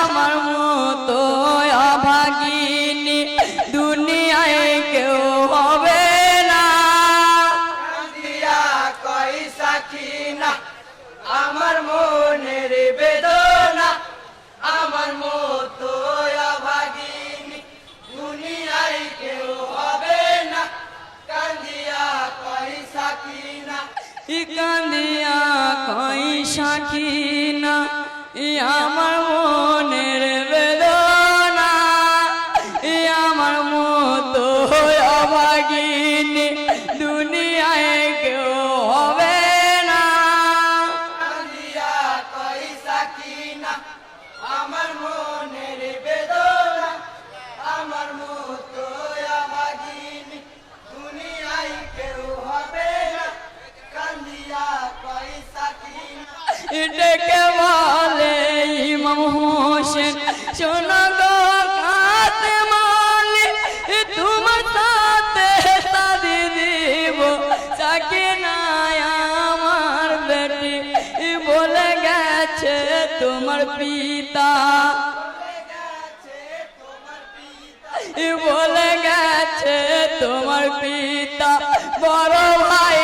আমার মতো অভাগিনী দুনিয়ায় কেউ হবে না। কান্দিয়া কই সাকিনা আমার মনের বেদনা, আমার মতো অভাগিনী দুনিয়ায় কেউ হবে না। কান্দিয়া কই সাকিনা কান্দিয়া কই সাকিনা আমার মনের বেদনা, আমার মতো অভাগিনী দুনিয়ায় কেউ হবে না। কান্দিয়া কই সাকিনা আমার মনের বেদনা, আমার মতো অভাগিনী দুনিয়ায় কেউ হবে না। কান্দিয়া কই সাকিনা ডেকে বলে ইমাম হোসেন শোনো গো কাতে মালি তোমার সাথে শাদি দিব সাকিনা আমার বেটি বলে গেছে তোমার পিতা, বলে গেছে তোমার পিতা বড় ভাই